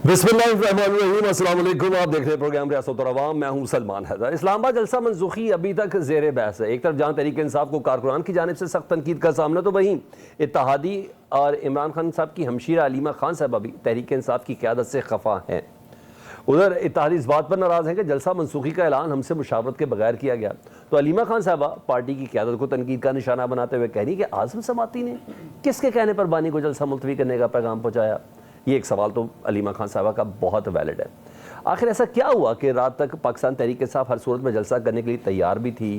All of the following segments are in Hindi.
बिस्मिल्लाहिर्रहमानिर्रहीम, अस्सलाम वालेकुम। आप देख रहे हैं प्रोग्राम रियासत और अवाम। मैं हूं सलमान हैदर। इस्लामाबाद जलसा मनसूखी अभी तक ज़ेर बहस है। एक तरफ जहां तहरीक इंसाफ को कारकुनान की जानिब से सख्त तनकीद का सामना, तो वहीं इत्तेहादी और इमरान खान साहब की हमशीरा अलीमा खान साहब अभी तहरीक इंसाफ की क़यादत से खफा हैं। उधर इत्तेहादी इस बात पर नाराज़ हैं कि जलसा मनसूखी का ऐलान हमसे मुशावरत के बगैर किया गया। तो अलीमा खान साहबा पार्टी की क़यादत को तनकीद का निशाना बनाते हुए कह रही कि आज़म समाती ने किसके कहने पर बानी को जलसा मुलतवी करने का पैगाम पहुँचाया। ये एक सवाल तो अलीमा खान साहबा का बहुत वैलिड है। आखिर ऐसा क्या हुआ कि रात तक पाकिस्तान तहरीक इंसाफ हर सूरत में जलसा करने के लिए तैयार भी थी,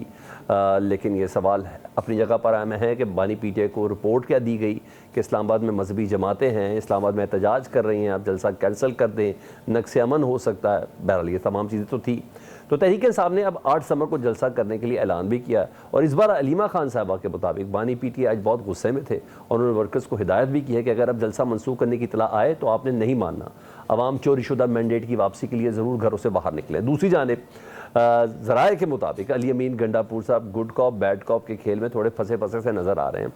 लेकिन ये सवाल अपनी जगह पर अहम है कि बानी पीटीआई को रिपोर्ट क्या दी गई कि इस्लामाबाद में मजहबी जमातें हैं, इस्लामाबाद में एहतजाज कर रही हैं, आप जलसा कैंसिल कर दें, नक्स अमन हो सकता है। बहरहाल ये तमाम चीज़ें तो थी। तो तहरीक इंसाफ ने अब 8 सितंबर को जलसा करने के लिए ऐलान भी किया। और इस बार अलीमा खान साहबा के मुताबिक बानी पीटीआई आज बहुत गुस्से में थे और उन्होंने वर्कर्स को हिदायत भी की है कि अगर अब जलसा मनसूख करने की इतला आए तो आपने नहीं मानना, अवाम चोरीशुदा मैंडेट की वापसी के लिए ज़रूर घरों से बाहर निकले। दूसरी जानिब ज़राए के मुताबिक अली अमीन गंडापुर साहब गुड कॉप बैड कॉप के खेल में थोड़े फंसे फंसे से नज़र आ रहे हैं।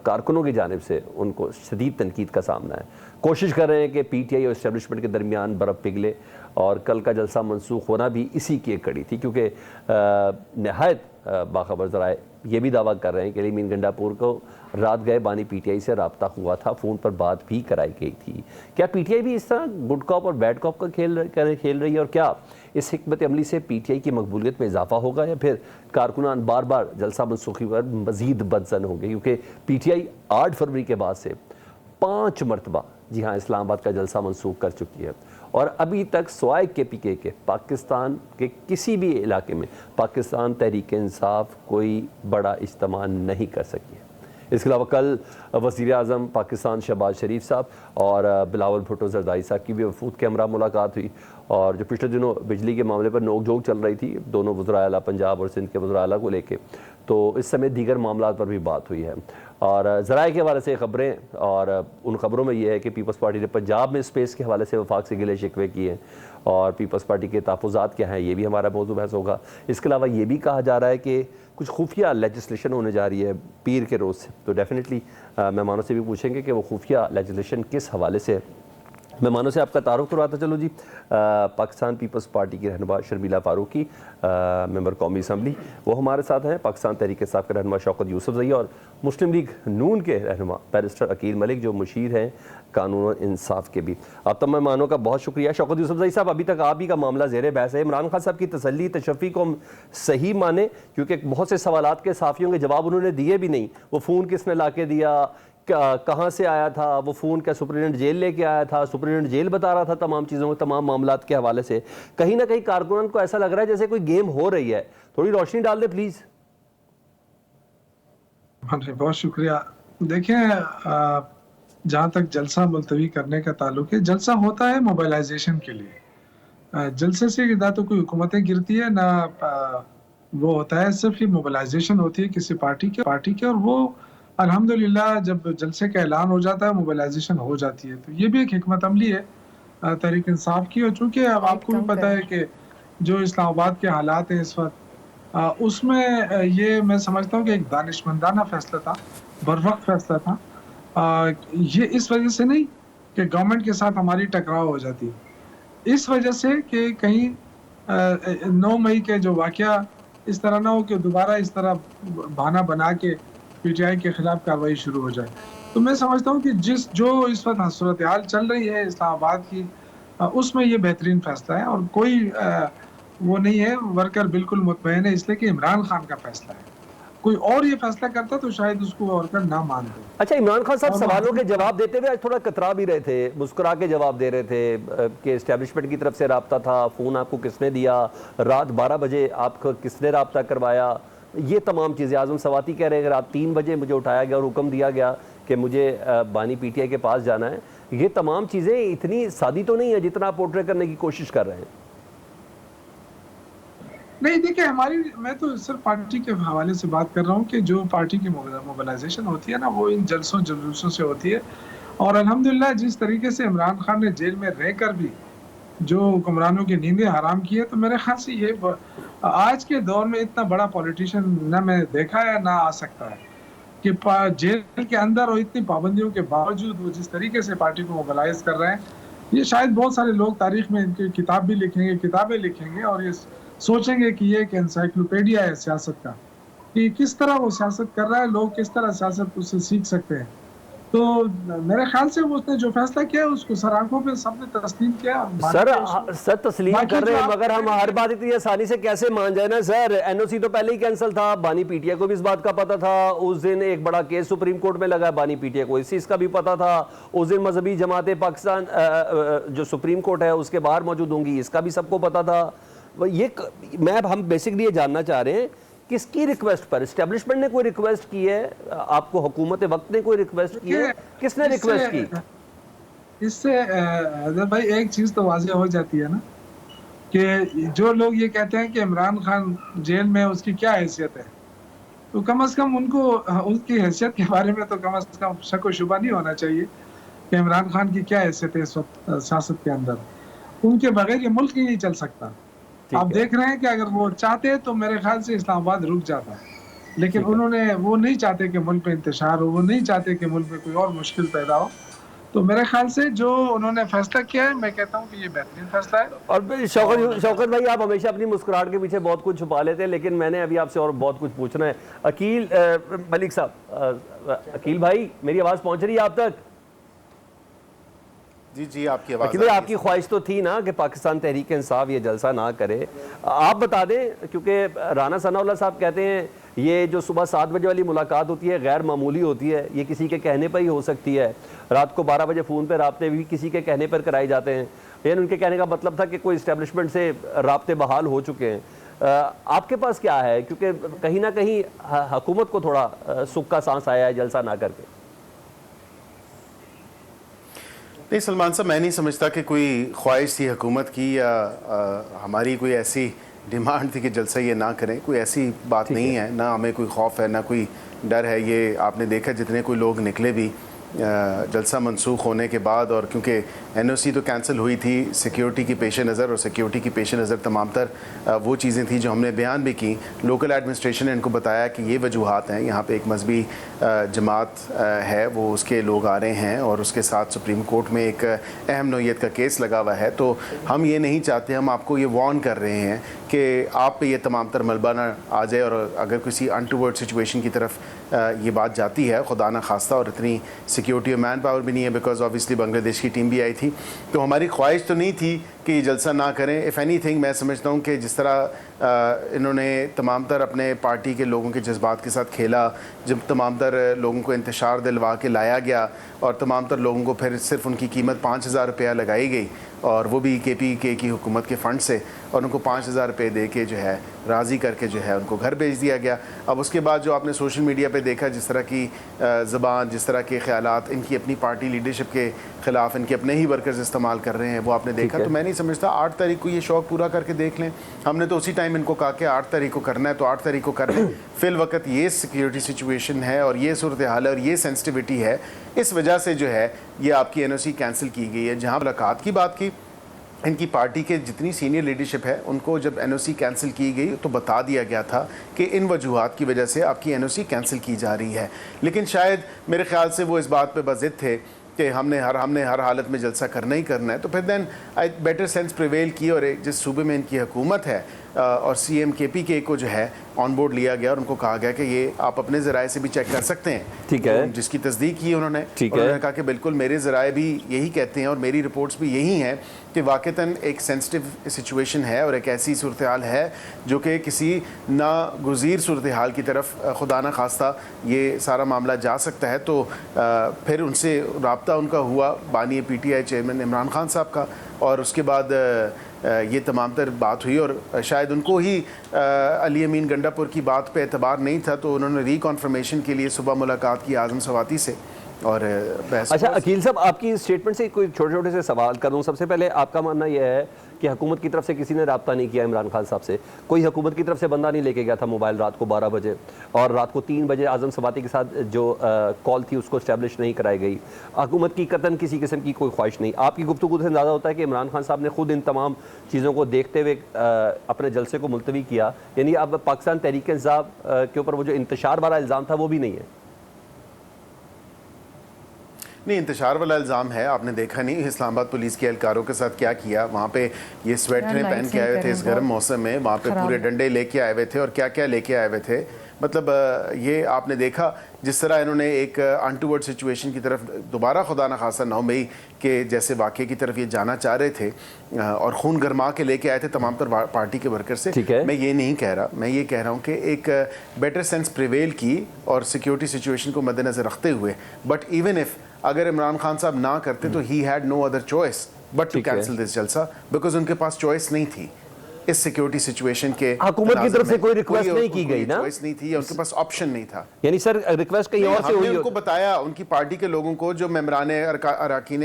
कारकुनों की जानिब से उनको शदीद तनकीद का सामना है। कोशिश कर रहे हैं कि पीटीआई और इस्टेब्लिशमेंट के दरमियान बर्फ़ पिघले, और कल का जलसा मनसूख होना भी इसी की एक कड़ी थी, क्योंकि नहायत बाखबर ज़राए ये भी दावा कर रहे हैं कि अली अमीन गंडापुर को रात गए बानी पीटीआई से रब्ता हुआ था, फ़ोन पर बात भी कराई गई थी। क्या पीटीआई भी इस तरह गुड कॉप और बैड कॉप का खेल रही है, और क्या इस हिकमत अमली से पीटीआई की मकबूलियत में इजाफा होगा, या फिर कारकुनान बार बार जलसा मनसूखी पर मज़ीद बदज़न होंगे? क्योंकि पीटीआई 8 फरवरी के बाद से 5 मरतबा जी हाँ इस्लामाबाद का जलसा मनसूख कर चुकी है, और अभी तक सवाए केपीके के पाकिस्तान के किसी भी इलाके में पाकिस्तान तहरीक इंसाफ कोई बड़ा इज्तिमा नहीं कर सकी है। इसके अलावा कल वज़ीर आज़म पाकिस्तान शहबाज शरीफ साहब और बिलावल भुट्टो ज़रदारी साहब की भी वफूद के हमरा मुलाकात हुई, और जो पिछले दिनों बिजली के मामले पर नोक झोंक चल रही थी दोनों वज़राए आला पंजाब और सिंध के वज़राए आला को लेके, तो इस समय दीगर मामलात पर भी बात हुई है। और ज़राए के हवाले से ख़बरें, और उन ख़बरों में ये है कि पीपल्स पार्टी ने पंजाब में स्पेस के हवाले से वफाक से गिले शिकवे किए, और पीपल्स पार्टी के तहफ़्फ़ुज़ात क्या हैं ये भी हमारा मौजू बहस होगा। इसके अलावा ये भी कहा जा रहा है कि कुछ खुफिया लेजिस्लेशन होने जा रही है पीर के रोज़ से, तो डेफिनेटली मेहमानों से भी पूछेंगे कि वो खुफिया लेजिस्लेशन किस हवाले से है। मेहमानों से आपका तारुफ करवाता चलो जी। पाकिस्तान पीपल्स पार्टी की रहनुमा शर्मिला फारूकी, मेंबर कौमी असम्बली, वो हमारे साथ हैं। पाकिस्तान तहरीक इंसाफ के रहनुमा शौकत यूसुफज़ई, और मुस्लिम लीग नून के रहनुमा बैरिस्टर अकील मलिक जो मुशीर हैं कानून और इंसाफ के भी। आप तमाम मेहमानों का बहुत शुक्रिया। शौकत यूसुफज़ई साहब, अभी तक आप ही का मामला ज़ेर बहस है। इमरान खान साहब की तसल्ली तशफ़ी को हम सही माने, क्योंकि बहुत से सवालात के साफ़ियों के जवाब उन्होंने दिए भी नहीं। वो फ़ोन किसने ला के दिया, कहाँ से आया था, वो फ़ोन क्या सुप्रीडेंट जेल लेके आया था, सुप्रीडेंट जेल बता रहा था तमाम चीज़ों तमाम मामलात के हवाले से। कहीं ना कहीं कारकुनान को ऐसा लग रहा है जैसे कोई गेम हो रही है। थोड़ी रोशनी डाल दे प्लीज़। हाँ जी, बहुत शुक्रिया। देखें, जहाँ तक जलसा मुलतवी करने का ताल्लुक है, जलसा होता है मोबिलाइजेशन के लिए। जलसे से ना तो कोई हुकूमतें गिरती है ना वो होता है, सिर्फ ये मोबिलाइजेशन होती है किसी पार्टी के, और वो अल्हम्दुलिल्लाह जब जलसे का ऐलान हो जाता है मोबिलाइजेशन हो जाती है। तो ये भी एक हिकमत अमली है तहरीक इंसाफ की। और चूँकि अब आपको भी पता है कि जो इस्लामाबाद के हालात हैं इस वक्त, उसमें ये मैं समझता हूँ कि एक दानिशमंदाना फैसला था, बरवक्त फैसला था। ये इस वजह से नहीं कि गवर्नमेंट के साथ हमारी टकराव हो जाती है, इस वजह से कि कहीं 9 मई के जो वाक़या इस तरह ना हो कि दोबारा इस तरह बहाना बना के पीटीआई के खिलाफ कार्रवाई शुरू हो जाए। तो मैं समझता हूँ कि जो इस वक्त सूरत हाल चल रही है इस्लामाबाद की, उसमें ये बेहतरीन फैसला है, और कोई वो नहीं है, वर्कर बिल्कुल मुतमईन है, इसलिए कि इमरान खान का फैसला है। कोई और ये फैसला करता तो शायद उसको वर्कर ना मानते। अच्छा, इमरान खान साहब सवालों के जवाब देते हुए आज थोड़ा कतरा भी रहे थे, मुस्कुरा के जवाब दे रहे थे कि इस्टेब्लिशमेंट की तरफ से रब्ता था, फ़ोन आपको किसने दिया, रात 12 बजे आपको किसने रब्ता करवाया, ये तमाम चीज़ें। आज़म सवाती कह रहे हैं कि रात 3 बजे मुझे उठाया गया और हुक्म दिया गया कि मुझे बानी पीटीआई के पास जाना है। ये तमाम चीज़ें इतनी सादी तो नहीं है जितना आप पोर्ट्रे करने की कोशिश कर रहे हैं। नहीं, देखिए, मैं तो सिर्फ पार्टी के हवाले से बात कर रहा हूँ कि जो पार्टी की मोबिलाइजेशन होती है ना, वो इन जलसों जुलूसों से होती है। और अल्हम्दुलिल्लाह जिस तरीके से इमरान खान ने जेल में रहकर भी जो हुक्मरानों की नींदें हराम की है, तो मेरे ख्याल से ये आज के दौर में इतना बड़ा पॉलिटिशियन ना मैं देखा है ना आ सकता है कि जेल के अंदर और इतनी पाबंदियों के बावजूद वो जिस तरीके से पार्टी को मोबिलाइज कर रहे हैं, ये शायद बहुत सारे लोग तारीख में इनकी किताब भी लिखेंगे, किताबें लिखेंगे और ये सोचेंगे कि ये एक एनसाइक्लोपीडिया है सियासत का, कि किस तरह वो सियासत कर रहा है, लोग किस तरह सियासत उससे सीख सकते हैं। तो मेरे ख्याल से उसने जो फैसला किया उसको सर आंखों पे सबने तस्लीम किया और मान सर लिया उसको। सर तस्लीम बाकी कर रहे जो हैं, आप मगर हम हर बात इतनी आसानी से कैसे मान जाए ना सर। एनओसी तो पहले ही कैंसिल था, बानी पीटीआई को भी इस बात का पता था। उस दिन एक बड़ा केस सुप्रीम कोर्ट में लगा, बानी पीटीआई को इस चीज का भी पता था। उस दिन मजहबी जमातें पाकिस्तान जो सुप्रीम कोर्ट है उसके बाहर मौजूद होंगी, इसका भी सबको पता था। हम बेसिकली ये जानना चाह रहे हैं किसकी रिक्वेस्ट पर, एस्टेब्लिशमेंट ने कोई रिक्वेस्ट की है आपको, हुकूमत वक्त ने कोई रिक्वेस्ट की है, किसने रिक्वेस्ट की? इससे अदर भाई एक चीज तो वाज़ेह हो जाती है ना कि जो लोग ये कहते हैं कि इमरान खान जेल में उसकी क्या हैसियत है, तो कम से कम उनको उसकी हैसियत के बारे में तो कम से कम शक व शुबा नहीं होना चाहिए कि इमरान खान की क्या हैसियत है इस वक्त सियासत के अंदर। उनके बगैर ये मुल्क ही नहीं चल सकता। आप देख रहे हैं कि अगर वो चाहते तो मेरे ख्याल से इस्लामाबाद रुक जाता, लेकिन उन्होंने वो नहीं चाहते कि मुल्क में इंतशार हो, वो नहीं चाहते कि मुल्क में कोई और मुश्किल पैदा हो। तो मेरे ख्याल से जो उन्होंने फैसला किया है, मैं कहता हूँ कि ये बेहतरीन फैसला है। और शौकत भाई, आप हमेशा अपनी मुस्कुराहट के पीछे बहुत कुछ छुपा लेते हैं, लेकिन मैंने अभी आपसे और बहुत कुछ पूछना है। अकील मलिक साहब, अकील भाई, मेरी आवाज़ पहुंच रही है आप तक? जी जी, आपकी आवाज़। अकील भाई, आपकी ख्वाहिश तो थी ना कि पाकिस्तान तहरीक इंसाफ ये जलसा ना करे। आप बता दें, क्योंकि राना सनाउल्लाह साहब कहते हैं ये जो सुबह 7 बजे वाली मुलाकात होती है गैर मामूली होती है, ये किसी के कहने पर ही हो सकती है। रात को 12 बजे फ़ोन पर राब्ते भी किसी के कहने पर कराए जाते हैं। लेकिन उनके कहने का मतलब था कि कोई इस्टेब्लिशमेंट से राब्ते बहाल हो चुके हैं। आपके पास क्या है, क्योंकि कहीं ना कहीं हुकूमत को थोड़ा सुख का सांस आया है जलसा ना करके? नहीं सलमान साहब, मैं नहीं समझता कि कोई ख्वाहिश थी हुकूमत की या हमारी कोई ऐसी डिमांड थी कि जलसा ये ना करें। कोई ऐसी बात नहीं है, ना हमें कोई खौफ है, ना कोई डर है। ये आपने देखा जितने कोई लोग निकले भी जलसा मंसूख होने के बाद, और क्योंकि एनओसी तो कैंसिल हुई थी सिक्योरिटी की पेश नज़र, और सिक्योरिटी की पेश नज़र तमाम तर वो चीज़ें थी जो हमने बयान भी की। लोकल एडमिनिस्ट्रेशन ने इनको बताया कि ये वजूहात हैं, यहाँ पे एक मजहबी जमात है वो उसके लोग आ रहे हैं, और उसके साथ सुप्रीम कोर्ट में एक अहम नौयत का केस लगा हुआ है। तो हम ये नहीं चाहते, हम आपको ये वार्न कर रहे हैं कि आप पे ये तमाम तर मलबा ना आ जाए, और अगर किसी अनटूवर्ड सिचुएशन की तरफ ये बात जाती है, खुदा ना खास्ता, और इतनी सिक्योरिटी और मैन पावर भी नहीं है, बिकॉज ऑब्वियसली बांग्लादेश की टीम भी आई थी, तो हमारी ख्वाहिश तो नहीं थी कि ये जलसा ना करें। इफ़ एनीथिंग, मैं समझता हूँ कि जिस तरह इन्होंने तमाम तर अपने पार्टी के लोगों के जज्बात के साथ खेला, जब तमाम तर लोगों को इंतशार दिलवा के लाया गया, और तमाम तर लोगों को फिर सिर्फ उनकी कीमत 5,000 रुपया लगाई गई, और वो भी KPK की हुकूमत के फ़ंड से, और उनको 5,000 रुपये दे के जो है राज़ी करके जो है उनको घर भेज दिया गया। अब उसके बाद जो आपने सोशल मीडिया पे देखा, जिस तरह की ज़बान, जिस तरह के ख़यालात इनकी अपनी पार्टी लीडरशिप के ख़िलाफ़ इनके अपने ही वर्कर्स इस्तेमाल कर रहे हैं, वो आपने देखा। तो मैं नहीं समझता 8 तारीख को ये शौक़ पूरा करके देख लें। हमने तो उसी टाइम इनको कहा कि 8 तारीख को करना है तो 8 तारीख को कर लें। फ़िल वक्त ये सिक्योरिटी सिचुएशन है और ये सूरत हाल है और ये सेंसिटिविटी है, इस वजह से जो है ये आपकी NOC कैंसिल की गई है। जहाँ मुलाकात की बात की, इनकी पार्टी के जितनी सीनियर लीडरशिप है उनको जब NOC कैंसिल की गई तो बता दिया गया था कि इन वजूहात की वजह से आपकी NOC कैंसिल की जा रही है। लेकिन शायद मेरे ख्याल से वो इस बात पे बज़िद थे कि हमने हर हालत में जलसा करना ही करना है। तो फिर दैन बेटर सेंस प्रिवेल की, और जिस सूबे में इनकी हुकूमत है और CM KPK को जो है ऑन बोर्ड लिया गया, और उनको कहा गया कि ये आप अपने ज़राए से भी चेक कर सकते हैं। ठीक है, तो जिसकी तस्दीक की उन्होंने कहा कि बिल्कुल मेरे ज़राए भी यही कहते हैं और मेरी रिपोर्ट्स भी यही हैं कि वाक़तन एक सेंसिटिव सिचुएशन है और एक ऐसी सूरत हाल है जो कि किसी नागुज़ीर सूरत हाल की तरफ खुदा न खास्ता ये सारा मामला जा सकता है। तो फिर उनसे रब्ता उनका हुआ बानी PTI चेयरमैन इमरान खान साहब का, और उसके बाद ये तमाम तर बात हुई, और शायद उनको ही अली अमीन गंडापुर की बात पे एतबार नहीं था, तो उन्होंने रिकॉन्फर्मेशन के लिए सुबह मुलाकात की आज़म सवाती से और बहस। अच्छा अकील साहब, आपकी स्टेटमेंट से कोई छोटे छोटे से सवाल करूं। सबसे पहले आपका मानना यह है कि हुकूमत की तरफ से किसी ने रब्ता नहीं किया इमरान खान साहब से, कोई हुकूमत की तरफ से बंदा नहीं लेके गया था मोबाइल रात को 12 बजे, और रात को 3 बजे आज़म सवाती के साथ जो कॉल थी उसको इस्टेब्लिश नहीं कराई गई। हुकूमत की कतन किसी किस्म की कोई ख्वाहिश नहीं। आपकी गुफ्तगू से अंदाज़ा होता है कि इमरान खान साहब ने खुद इन तमाम चीज़ों को देखते हुए अपने जलसे को मुलतवी किया, यानी अब पाकिस्तान तहरीक इंसाफ के ऊपर वो जो इंतशार वाला इल्ज़ाम था वो भी नहीं है। नहीं, इंतशार वाला इल्ज़ाम है, आपने देखा नहीं इस्लामाबाद पुलिस के एहलकारों के साथ क्या किया। वहाँ पे ये स्वेटरें पहन के आए हुए थे इस गर्म मौसम में, वहाँ पे पूरे डंडे लेके आए हुए थे और क्या क्या लेके आए हुए थे। मतलब ये आपने देखा जिस तरह इन्होंने एक अनटूवर्ड सिचुएशन की तरफ दोबारा खुदा न खासा 9 मई के जैसे वाक़े की तरफ ये जाना चाह रहे थे और खून गरमा के लेके आए थे तमाम तर पार्टी के वर्कर से। मैं ये नहीं कह रहा, मैं ये कह रहा हूँ कि एक बेटर सेंस प्रिवेल की और सिक्योरिटी सिचुएशन को मद्देनज़र रखते हुए, बट इवन इफ़ अगर इमरान खान साहब ना करते तो ही had no other choice but to cancel this जलसा, बिकॉज उनके पास चॉइस नहीं थी इस सिक्योरिटी सिचुएशन के। हुकूमत की तरफ से कोई रिक्वेस्ट नहीं की गई ना, चॉइस नहीं थी, उनके पास ऑप्शन नहीं था। यानी सर रिक्वेस्ट कहीं और से हुई? उनको बताया, उनकी पार्टी के लोगों को जो मेंबरान अरकान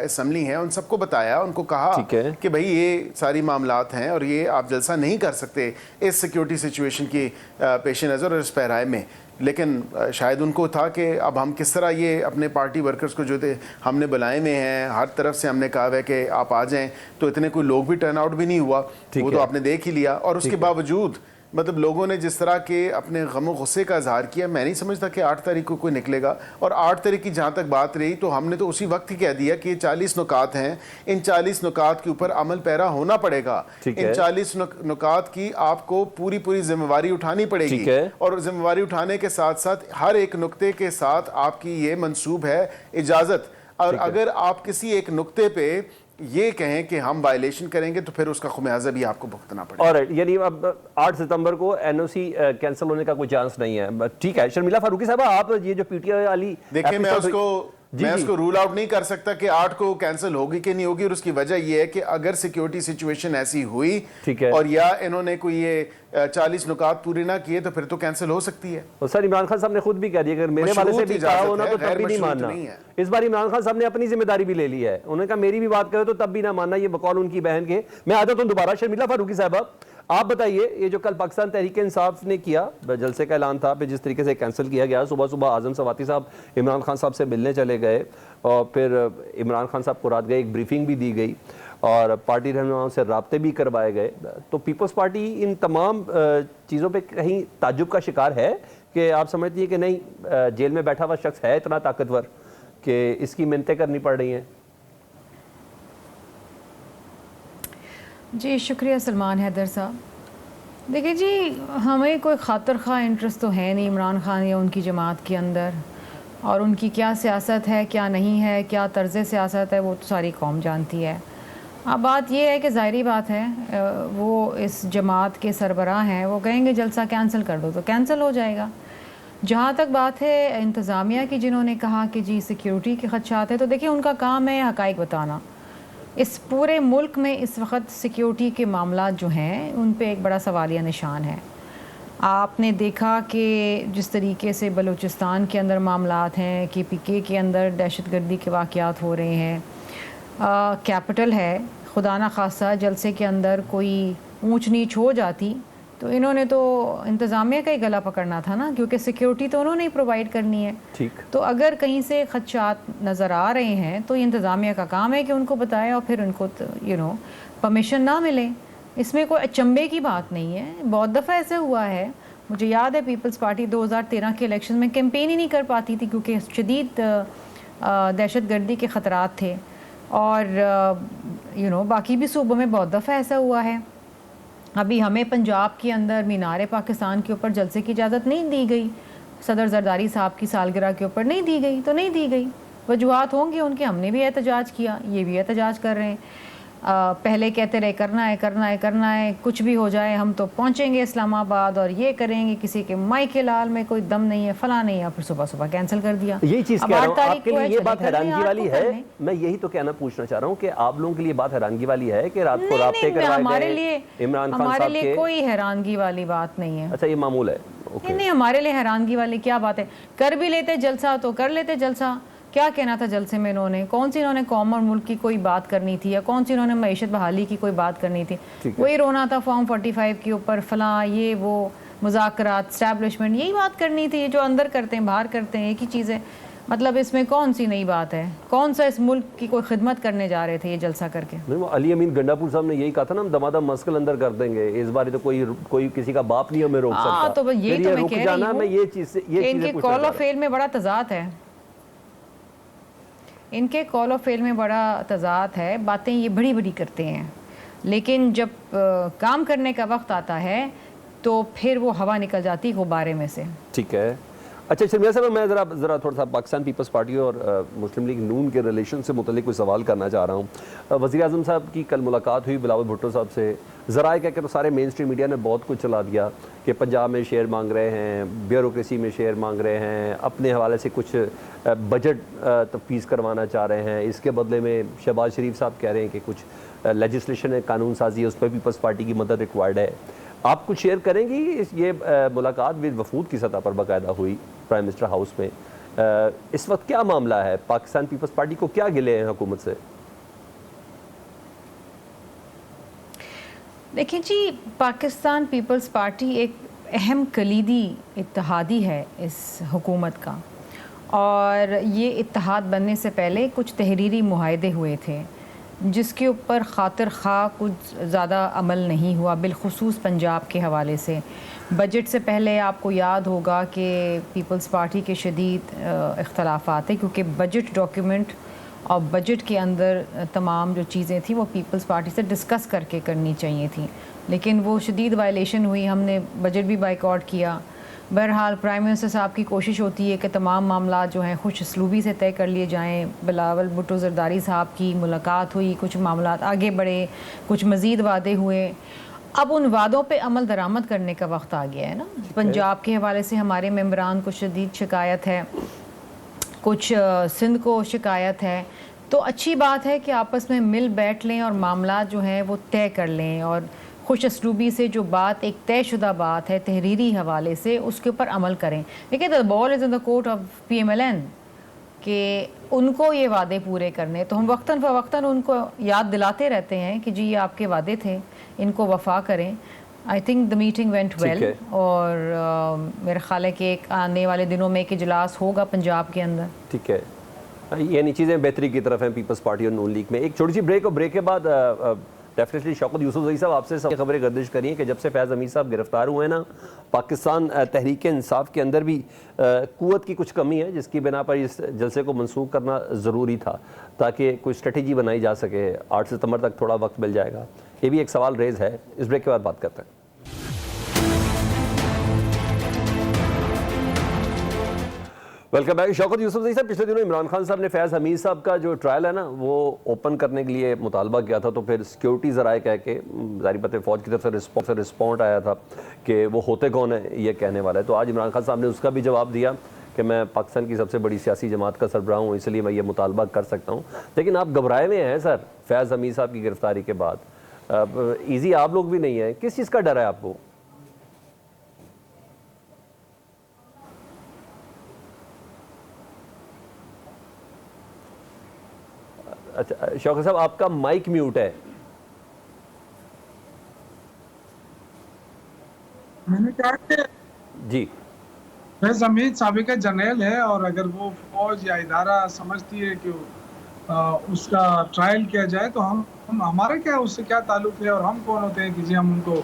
असेंबली हैं उन सबको बताया, उनको कहा कि भाई ये सारी मामलात हैं और ये आप जलसा नहीं कर सकते इस सिक्योरिटी सिचुएशन की पेश नज़र और इस पैराए में। लेकिन शायद उनको था कि अब हम किस तरह ये अपने पार्टी वर्कर्स को जो थे हमने बुलाए में हैं, हर तरफ से हमने कहा है कि आप आ जाएं, तो इतने कोई लोग भी टर्न आउट भी नहीं हुआ, वो तो आपने देख ही लिया। और उसके बावजूद मतलब लोगों ने जिस तरह के अपने गम गुस्से का इजहार किया, मैं नहीं समझता कि 8 तारीख को कोई निकलेगा। और 8 तारीख की जहाँ तक बात रही तो हमने तो उसी वक्त ही कह दिया कि ये 40 नुकात हैं, इन 40 नुकात के ऊपर अमल पैरा होना पड़ेगा। इन 40 नुकात की आपको पूरी पूरी जिम्मेवारी उठानी पड़ेगी और जिम्मेवारी उठाने के साथ साथ हर एक नुक्ते के साथ आपकी ये मंसूब है इजाज़त। और अगर आप किसी एक नुक्ते पे ये कहें कि हम वायलेशन करेंगे तो फिर उसका खुमियाजा भी आपको भुगतना पड़ेगा। और यानी अब 8 सितंबर को एनओसी कैंसिल होने का कोई चांस नहीं है। ठीक है शर्मिला फारूकी साहब, आप ये जो पीटीआई वाली देखिए, मैं उसको रूल आउट नहीं कर सकता कि 8 को कैंसिल होगी कि नहीं होगी, और उसकी वजह यह है कि अगर सिक्योरिटी सिचुएशन ऐसी हुई और या इन्होंने कोई ये 40 नुकात पूरे ना किए तो फिर तो कैंसिल हो सकती है। और सर इमरान खान साहब ने खुद भी कह दिया अगर मेरे वाले से भी कहा होना तो तब भी नहीं मानना। इस बार इमरान खान साहब ने अपनी जिम्मेदारी भी ले ली है, उन्होंने कहा मेरी भी बात करो तो तब भी ना मानना, ये बकौल उनकी बहन के। मैं आता हूँ दोबारा शर्मिला फारूकी साहब, आप बताइए ये जो कल पाकिस्तान तहरीक इंसाफ ने किया, जलसे का ऐलान था, फिर जिस तरीके से कैंसिल किया गया, सुबह सुबह आजम सवाती साहब इमरान खान साहब से मिलने चले गए और फिर इमरान खान साहब को रात गए एक ब्रीफिंग भी दी गई और पार्टी रहनुमाओं से राब्ते भी करवाए गए। तो पीपल्स पार्टी इन तमाम चीज़ों पे कहीं ताज्जुब का शिकार है कि आप समझती है कि नहीं जेल में बैठा हुआ शख्स है इतना ताकतवर कि इसकी मिन्नतें करनी पड़ रही हैं? जी शुक्रिया सलमान हैदर साहब। देखिए जी, हमें कोई खातर खा इंटरेस्ट तो है नहीं इमरान खान या उनकी जमात के अंदर, और उनकी क्या सियासत है क्या नहीं है, क्या तर्ज़ सियासत है, वो तो सारी कौम जानती है। अब बात यह है कि ज़ाहिरी बात है वो इस जमात के सरबराह हैं, वो कहेंगे जलसा कैंसिल कर दो तो कैंसिल हो जाएगा। जहाँ तक बात है इंतज़ामिया की, जिन्होंने कहा कि जी सिक्योरिटी के खदशात है, तो देखिए उनका काम है हक़ाइक़ बताना। इस पूरे मुल्क में इस वक्त सिक्योरिटी के मामला जो हैं उन पे एक बड़ा सवालिया निशान है। आपने देखा कि जिस तरीके से बलूचिस्तान के अंदर मामलात हैं, KPK के अंदर दहशतगर्दी के वाक़यात हो रहे हैं, कैपिटल है, खुदा न खासा जलसे के अंदर कोई ऊंच नीच हो जाती तो इन्होंने तो इंतज़ामिया का ही गला पकड़ना था ना, क्योंकि सिक्योरिटी तो उन्होंने ही प्रोवाइड करनी है। ठीक, तो अगर कहीं से खदशात नज़र आ रहे हैं तो इंतज़ामिया का काम है कि उनको बताए और फिर उनको परमिशन ना मिले। इसमें कोई अचंभे की बात नहीं है, बहुत दफ़ा ऐसे हुआ है। मुझे याद है पीपल्स पार्टी 2013 के इलेक्शन में कैंपेन ही नहीं कर पाती थी क्योंकि शदीद दहशतगर्दी के ख़तरात थे, और बाकी भी सूबों में बहुत दफ़ा ऐसा हुआ है। अभी हमें पंजाब के अंदर मीनार पाकिस्तान के ऊपर जलसे की इजाज़त नहीं दी गई, सदर जरदारी साहब की सालगिरह के ऊपर नहीं दी गई, तो नहीं दी गई। वजूहात होंगे उनके, हमने भी एहतजाज किया, ये भी एहतजाज कर रहे हैं। पहले कहते रहे करना है करना है करना है, कुछ भी हो जाए हम तो पहुंचेंगे इस्लामाबाद और ये करेंगे, किसी के माई के लाल में कोई दम नहीं है, फला नहीं है, फिर सुबह सुबह कैंसिल कर दिया। यही चीज कह रहा हूं, आपके लिए ये बात हैरानगी वाली है। मैं यही तो कहना पूछना चाह रहा हूँ कि आप लोगों के लिए बात हैरानगी वाली है कि रात को राब्ते करवाए गए इमरान खान साहब के? हमारे लिए कोई हैरानगी वाली बात नहीं है। अच्छा, ये मामूल है। नहीं, हमारे लिए हैरानगी वाली क्या बात है। कर भी लेते जलसा तो कर लेते जलसा, क्या कहना था जलसे में इन्होंने, कौन सी इन्होंने कौम और मुल्क की कोई बात करनी थी या कौन सी इन्होंने मईशत बहाली की कोई बात करनी थी? वही रोना था फॉर्म 45 के ऊपर, फला ये वो मुज़ाकरात, स्टैब्लिशमेंट, यही बात करनी थी। जो अंदर करते हैं बाहर करते हैं एक ही चीज़ है। मतलब इसमें कौन सी नई बात है, कौन सा इस मुल्क की कोई खिदमत करने जा रहे थे ये जलसा करके? अली अमीन गंडापुर साहब ने यही कहा था ना, हम दमादम मस्कल अंदर कर देंगे, इस बार तो कोई किसी का बाप नहीं हमें रोक सकता। तो ये तो मैं कह रही हूं, ये चीज़ इनके कॉल ऑफ फेल में बड़ा तजाद है। इनके कॉल ऑफ फेल में बड़ा तज़ाद है। बातें ये बड़ी बड़ी करते हैं, लेकिन जब काम करने का वक्त आता है तो फिर वो हवा निकल जाती गुब्बारे में से। ठीक है। अच्छा शर्मिया साहब, मैं ज़रा थोड़ा सा पाकिस्तान पीपल्स पार्टी और मुस्लिम लीग नून के रिलेशन से मुतल्लिक कोई सवाल करना चाह रहा हूँ। वज़ीर आज़म साहब की कल मुलाकात हुई बिलावल भुट्टो साहब से। ज़रा कह के तो सारे मेन स्ट्रीम मीडिया ने बहुत कुछ चला दिया कि पंजाब में शेयर मांग रहे हैं, ब्यूरोक्रेसी में शेयर मांग रहे हैं, अपने हवाले से कुछ बजट तफवीज़ करवाना चाह रहे हैं, इसके बदले में शहबाज शरीफ साहब कह रहे हैं कि कुछ लेजिस्लेशन है, कानून साजी है, उस पर पीपल्स पार्टी की मदद रिक्वायर्ड है। आप कुछ शेयर करेंगी? ये मुलाकात भी वफूद की सतह पर बाकायदा हुई प्राइम मिनिस्टर हाउस में। इस वक्त क्या मामला है? पाकिस्तान पीपल्स पार्टी को क्या गिले हैं हुकूमत से? देखिए जी, पाकिस्तान पीपल्स पार्टी एक अहम कलीदी इत्तेहादी है इस हुकूमत का, और ये इत्तेहाद बनने से पहले कुछ तहरीरी मुआहदे हुए थे जिसके ऊपर खातिर खा कुछ ज़्यादा अमल नहीं हुआ, बिलखुसूस पंजाब के हवाले से। बजट से पहले आपको याद होगा कि पीपल्स पार्टी के शदीद इख्तलाफात थे, क्योंकि बजट डॉक्यूमेंट और बजट के अंदर तमाम जो चीज़ें थी वो पीपल्स पार्टी से डिस्कस करके करनी चाहिए थी, लेकिन वो शदीद वायलेशन हुई, हमने बजट भी बाइकआउट किया। बहरहाल प्राइम मिनिस्टर साहब की कोशिश होती है कि तमाम मामला जो हैं खुश असलूबी से तय कर लिए जाएं। बिलावल भुट्टो ज़रदारी साहब की मुलाकात हुई, कुछ मामला आगे बढ़े, कुछ मज़ीद वादे हुए। अब उन वादों पे अमल दरामद करने का वक्त आ गया है ना। पंजाब के हवाले से हमारे मेम्बरान को शदीद शिकायत है, कुछ सिंध को शिकायत है, तो अच्छी बात है कि आपस में मिल बैठ लें और मामला जो है वो तय कर लें, और खुश असलूबी से जो बात एक तयशुदा बात है तहरीरी हवाले से उसके ऊपर अमल करें। देखिए, the ball is in the court of PMLN कि उनको ये वादे पूरे करने, तो हम वक्तन फ़वक्तन उनको याद दिलाते रहते हैं कि जी ये आपके वादे थे, इनको वफा करें। I think the meeting went well, और मेरा ख्याल है कि एक आने वाले दिनों में एक इजलास होगा पंजाब के अंदर। ठीक है, यानी चीज़ें बेहतरी की तरफ हैं पीपल्स पार्टी और नून लीग में। एक छोटी सी ब्रेक, और ब्रेक के बाद डेफिनेटली शौकत यूसुफजई साहब आपसे सब खबरें गर्दिश करी हैं कि जब से फैज़ हमीद साहब गिरफ्तार हुए हैं ना, पाकिस्तान तहरीक इंसाफ के अंदर भी क़ुव्वत की कुछ कमी है, जिसकी बिना पर इस जलसे को मनसूख करना ज़रूरी था ताकि कोई स्ट्रेटजी बनाई जा सके। 8 सितंबर तक थोड़ा वक्त मिल जाएगा, ये भी एक सवाल रेज़ है। इस ब्रेक के बाद बात करते हैं। Welcome back. शौकत यूसुफजई साहब, पिछले दिनों इमरान खान साहब ने फैज़ हमीद साहब का जो ट्रायल है ना वो ओपन करने के लिए मुतालबा किया था, तो फिर सिक्योरिटी ज़राए कह के ज़ाहिर बात है फ़ौज की तरफ से रिस्पॉन्ड आया था कि वो होते कौन है ये कहने वाला है। तो आज इमरान खान साहब ने उसका भी जवाब दिया कि मैं पाकिस्तान की सबसे बड़ी सियासी जमात का सरबराह हूँ, इसलिए मैं ये मुतालबा कर सकता हूँ। लेकिन आप घबराए हुए हैं सर फैज़ हमीद साहब की गिरफ्तारी के बाद। ईजी आप लोग भी नहीं है, किस चीज़ का डर है आपको? अच्छा शौकत साहब, आपका माइक म्यूट है। मैंने कहा कि जी, फैज़ हमीद साबिक़ जर्नैल है, और अगर वो फौज या इदारा समझती है कि उसका ट्रायल किया जाए तो हम हमारा क्या उससे क्या ताल्लुक है, और हम कौन होते हैं कि जी हम उनको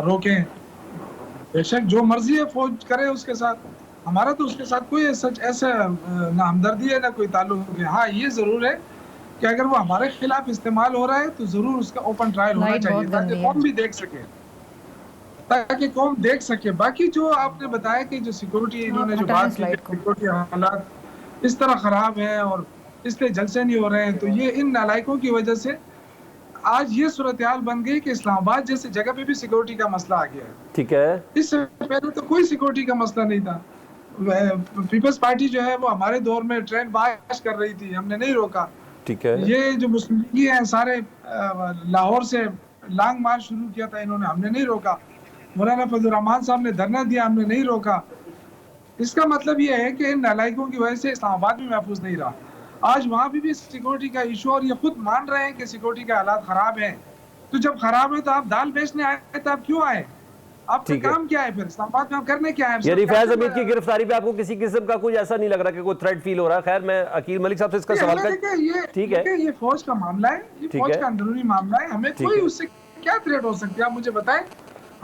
रोकें। बेशक जो मर्जी है फौज करे उसके साथ, हमारा तो उसके साथ कोई सच ऐसा ना हमदर्दी है ना कोई ताल्लुक है। हाँ, ये ज़रूर है कि अगर वो हमारे खिलाफ इस्तेमाल हो रहा है तो ज़रूर उसका ओपन ट्रायल होना चाहिए ताकि कौम भी देख सके, बाकी जो आपने बताया कि जो सिक्योरिटी इन्होंने जो बात की सिक्योरिटी हालात इस तरह ख़राब हैं और इसलिए जलसे नहीं हो रहे हैं, तो ये इन नालायकों की वजह से आज ये सूरत हाल बन गई कि इस्लामाबाद जैसी जगह पे भी सिक्योरिटी का मसला आ गया है। ठीक है, इससे पहले तो कोई सिक्योरिटी का मसला नहीं था। पीपल्स पार्टी जो है वो हमारे दौर में ट्रेन बारिश कर रही थी, हमने नहीं रोका। ठीक है, ये जो मुस्लिम लीग हैं सारे लाहौर से लॉन्ग मार्च शुरू किया था इन्होंने, हमने नहीं रोका। मौलाना फजल रहमान साहब ने धरना दिया, हमने नहीं रोका। इसका मतलब ये है कि इन नालायकों की वजह से इस्लामाबाद भी महफूज नहीं रहा। आज वहाँ भी सिक्योरिटी का इशू, और ये खुद मान रहे हैं कि सिक्योरिटी का हालात खराब है। तो जब खराब है तो आप दाल बेचने आए तो आप क्यों आए? आपका काम क्या है फिर इस्लामाबाद में, आप करने क्या है? यानी फैज़ हमीद की गिरफ्तारी पे आपको किसी किस्म का कुछ ऐसा नहीं लग रहा कि कोई थ्रेट फील हो रहा है? खैर मैं अकील मलिक साहब से इसका सवाल कर, ठीक है, ये फौज का मामला है, ये फौज का अंदरूनी मामला है, हमें कोई उससे क्या थ्रेट हो सकती है आप मुझे बताएं।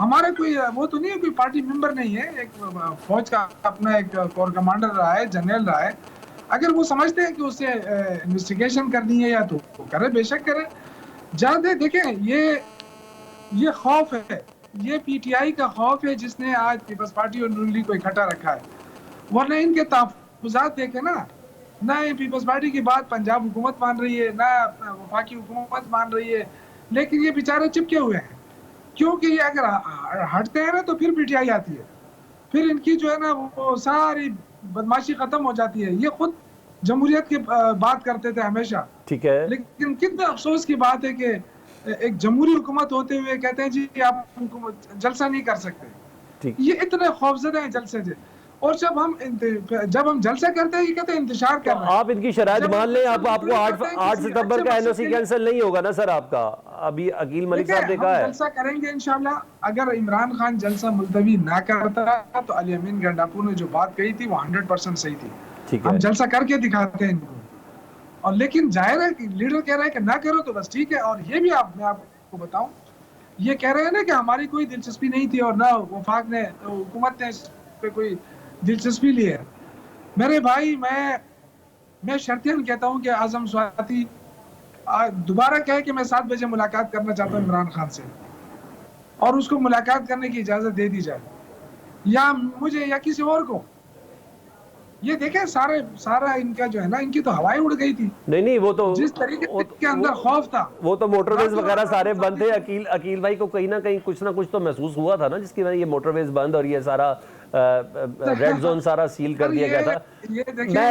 हमारा कोई वो तो नहीं है, कोई पार्टी मेंबर नहीं है, एक फौज का अपना एक कोर कमांडर रहा है, जनरल रहा है। अगर वो समझते हैं कि उससे इन्वेस्टिगेशन करनी है या तो वो करे, बेशक करे। ज्यादा देखें, ये खौफ है, ये पीटीआई का खौफ है जिसने आज पीपल्स पार्टी और नून लीग को इकट्ठा रखा है। वरना इनके तहफ़्फ़ुज़ात देखे ना ये पीपल्स पार्टी की बात पंजाब हुकूमत मान रही है, ना वफाकी हुकूमत मान रही है, लेकिन ये बेचारे चिपके हुए हैं। क्योंकि ये अगर हटते हैं ना तो फिर पीटीआई आती है, फिर इनकी जो है ना वो सारी बदमाशी खत्म हो जाती है। ये खुद जमहूरियत की बात करते थे हमेशा, ठीक है, लेकिन कितने अफसोस की बात है कि एक जमहूरी हुकूमत होते हुए कहते हैं जी आप जलसा नहीं कर सकते। ठीक। ये इतने खौफजदा हैं जलसे से। और जब हम जलसा करते हैं ये कहते हैं इंतजार कर रहे हैं। आप इनकी शराइत जब मान लें, हम आपको 8 सितंबर का एनओसी कैंसिल नहीं होगा ना सर आपका? अभी अकील मलिक साहब ने कहा है जलसा करेंगे इंशाल्लाह। अगर इमरान खान जलसा मुलतवी ना करता तो अली अमीन गंडापुर ने जो बात कही थी वो 100% सही थी। ठीक हम है, जलसा करके दिखाते हैं इनको। और लेकिन जाहिर है कि लीडर कह रहा है कि ना करो तो बस ठीक है। और ये भी मैं आपको बताऊं, ये कह रहे हैं ना कि हमारी कोई दिलचस्पी नहीं थी और ना वफाक ने, हुकूमत ने इस पे कोई दिलचस्पी ली है। मेरे भाई, मैं शर्तियन कहता हूं कि आजम स्वाति दोबारा कहे कि मैं 7 बजे मुलाकात करना चाहता हूं इमरान खान से, और उसको मुलाकात करने की इजाजत दे दी जाए, या मुझे या किसी और को। ये देखें, सारा इनका जो है ना, इनकी तो हवाएं उड़ गई थी। नहीं वो तो जिस तरीके के अंदर खौफ था, वो तो मोटरवेज वगैरह सारे बंद थे। अकील भाई को कहीं ना कहीं कुछ ना कुछ तो महसूस हुआ था ना, जिसकी वजह ये मोटरवेज बंद और ये सारा रेड जोन सारा सील कर दिया गया था। ये देखिए,